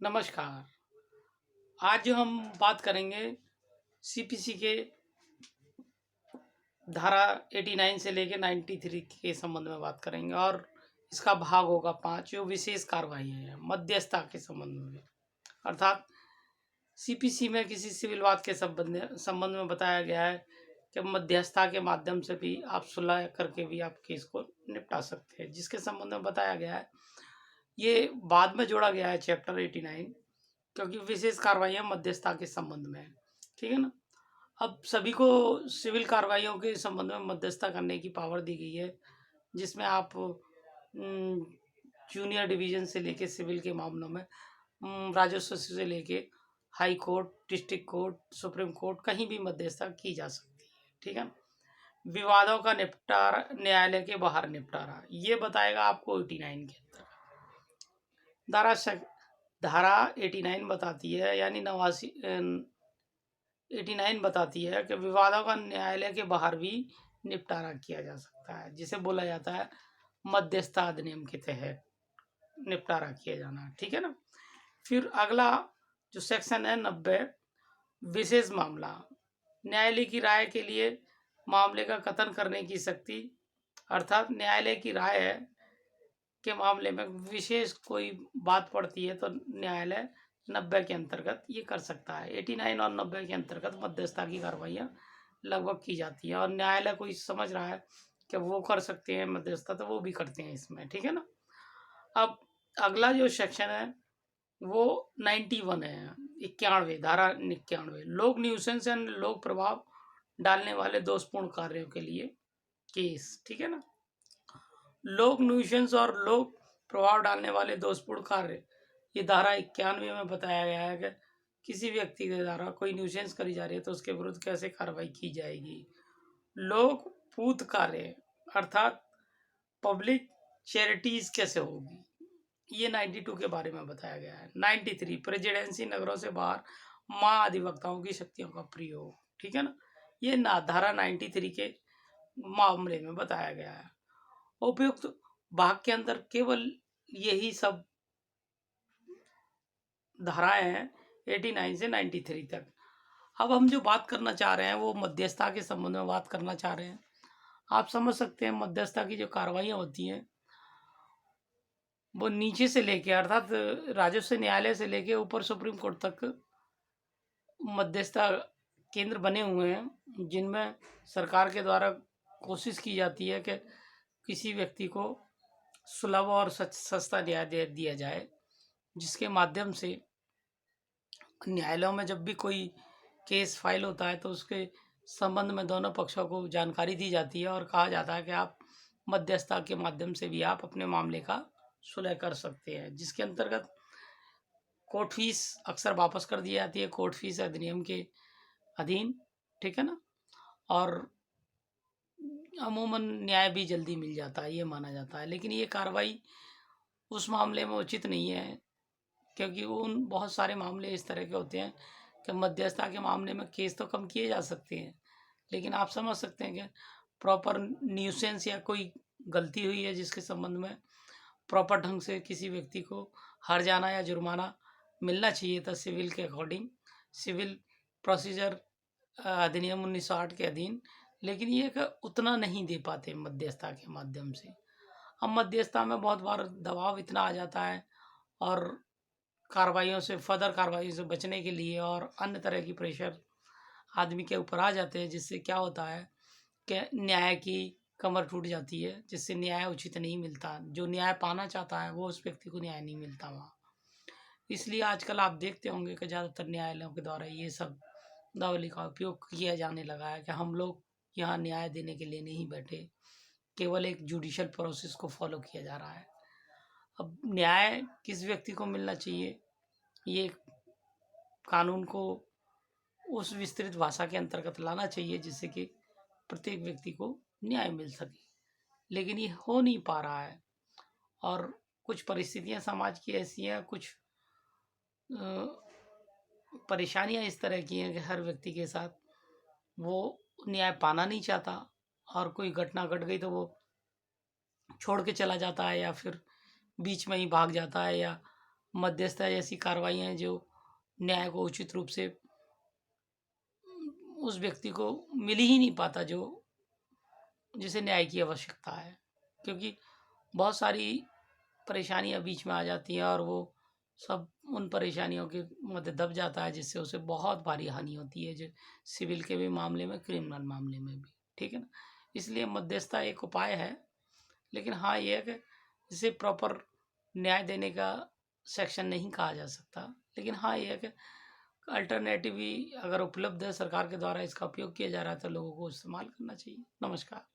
नमस्कार। आज जो हम बात करेंगे सीपीसी के धारा 89 से लेके 93 के संबंध में बात करेंगे और इसका भाग होगा 5 जो विशेष कार्रवाई है मध्यस्थता के संबंध में। अर्थात सीपीसी में किसी सिविल वाद के संबंध में बताया गया है कि मध्यस्थता के माध्यम से भी आप सुलह करके भी आप केस को निपटा सकते हैं, जिसके संबंध में बताया गया है। ये बाद में जोड़ा गया है चैप्टर 89, क्योंकि विशेष कार्रवाइयाँ मध्यस्थता के संबंध में है। ठीक है ना। अब सभी को सिविल कार्रवाइयों के संबंध में मध्यस्थता करने की पावर दी गई है, जिसमें आप जूनियर डिवीजन से लेके सिविल के मामलों में राजस्व से लेके high court, district court, supreme court, कहीं भी मध्यस्थता की जा सकती है। ठीक है। विवादों का निपटारा न्यायालय के बाहर निपटारा ये बताएगा आपको 89 के अंदर। धारा 89 बताती है, यानी 89 बताती है कि विवादों का न्यायालय के बाहर भी निपटारा किया जा सकता है, जिसे बोला जाता है मध्यस्थता अधिनियम के तहत निपटारा किया जाना। ठीक है ना। फिर अगला जो सेक्शन है 90, विशेष मामला। न्यायालय की राय के लिए मामले का कथन करने की शक्ति। अर्थात न्यायालय की राय है के मामले में विशेष कोई बात पड़ती है तो न्यायालय 90 के अंतर्गत ये कर सकता है। 89 और 90 के अंतर्गत मध्यस्थता की कार्रवाइयाँ लगभग की जाती है और न्यायालय कोई समझ रहा है कि वो कर सकते हैं मध्यस्थता, तो वो भी करते हैं इसमें। ठीक है ना। अब अगला जो सेक्शन है वो 91 है, 91 धारा 91, लोक न्यूसेंस एंड लोक प्रभाव डालने वाले दोषपूर्ण कार्यों के लिए केस। ठीक है ना। लोक न्यूसेंस और लोक प्रभाव डालने वाले दोषपूर्ण कार्य ये धारा 91 में बताया गया है कि किसी व्यक्ति के द्वारा कोई न्यूसेंस करी जा रही है तो उसके विरुद्ध कैसे कार्रवाई की जाएगी। लोक पूत कार्य अर्थात पब्लिक चैरिटीज कैसे होगी, ये 92 के बारे में बताया गया है। 93 प्रेसिडेंसी नगरों से बाहर महाधिवक्ताओं की शक्तियों का प्रयोग। ठीक है ना। ये धारा 93 के मामले में बताया गया है। उपयुक्त भाग के अंदर केवल यही सब धाराएं हैं 89 से 93 तक। अब हम जो बात करना चाह रहे हैं वो मध्यस्थता के संबंध में बात करना चाह रहे हैं। आप समझ सकते हैं मध्यस्थता की जो कार्रवाइयाँ होती हैं वो नीचे से लेके अर्थात राजस्व न्यायालय से लेके ऊपर सुप्रीम कोर्ट तक मध्यस्थता केंद्र बने हुए हैं, जिनमें सरकार के द्वारा कोशिश की जाती है कि किसी व्यक्ति को सुलभ और सस्ता न्याय दिया जाए, जिसके माध्यम से न्यायालयों में जब भी कोई केस फाइल होता है तो उसके संबंध में दोनों पक्षों को जानकारी दी जाती है और कहा जाता है कि आप मध्यस्थता के माध्यम से भी आप अपने मामले का सुलह कर सकते हैं, जिसके अंतर्गत कोर्ट फीस अक्सर वापस कर दी जाती है कोर्ट फीस अधिनियम के अधीन। ठीक है ना। और अमूमन न्याय भी जल्दी मिल जाता है ये माना जाता है, लेकिन ये कार्रवाई उस मामले में उचित नहीं है, क्योंकि उन बहुत सारे मामले इस तरह के होते हैं कि मध्यस्थता के मामले में केस तो कम किए जा सकते हैं, लेकिन आप समझ सकते हैं कि प्रॉपर न्यूसेंस या कोई गलती हुई है जिसके संबंध में प्रॉपर ढंग से किसी व्यक्ति को हर्जाना या जुर्माना मिलना चाहिए था सिविल के अकॉर्डिंग, सिविल प्रोसीजर अधिनियम 1960 के अधीन, लेकिन ये उतना नहीं दे पाते मध्यस्थता के माध्यम से। अब मध्यस्थता में बहुत बार दबाव इतना आ जाता है और कार्रवाइयों से फर्दर कार्रवाइयों से बचने के लिए और अन्य तरह की प्रेशर आदमी के ऊपर आ जाते हैं, जिससे क्या होता है कि न्याय की कमर टूट जाती है, जिससे न्याय उचित नहीं मिलता। जो न्याय पाना चाहता है वो उस व्यक्ति को न्याय नहीं मिलता वहाँ। इसलिए आजकल आप देखते होंगे कि ज़्यादातर न्यायालयों के द्वारा ये सब दावली का उपयोग किया जाने लगा है कि हम लोग यहाँ न्याय देने के लिए नहीं बैठे, केवल एक जुडिशल प्रोसेस को फॉलो किया जा रहा है। अब न्याय किस व्यक्ति को मिलना चाहिए, ये कानून को उस विस्तृत भाषा के अंतर्गत लाना चाहिए जिससे कि प्रत्येक व्यक्ति को न्याय मिल सके, लेकिन ये हो नहीं पा रहा है। और कुछ परिस्थितियां समाज की ऐसी हैं, कुछ परेशानियां इस तरह की हैं कि हर व्यक्ति के साथ वो न्याय पाना नहीं चाहता, और कोई घटना घट गई तो वो छोड़ के चला जाता है या फिर बीच में ही भाग जाता है या मध्यस्थता जैसी कार्रवाइयाँ हैं जो न्याय को उचित रूप से उस व्यक्ति को मिल ही नहीं पाता जो जिसे न्याय की आवश्यकता है, क्योंकि बहुत सारी परेशानियां बीच में आ जाती हैं और वो सब उन परेशानियों के मध्य दब जाता है, जिससे उसे बहुत भारी हानि होती है, जो सिविल के भी मामले में, क्रिमिनल मामले में भी। ठीक है ना। इसलिए मध्यस्थता एक उपाय है, लेकिन हाँ ये है कि इसे प्रॉपर न्याय देने का सेक्शन नहीं कहा जा सकता, लेकिन हाँ ये है कि अल्टरनेटिव भी अगर उपलब्ध है सरकार के द्वारा, इसका उपयोग किया जा रहा है तो लोगों को इस्तेमाल करना चाहिए। नमस्कार।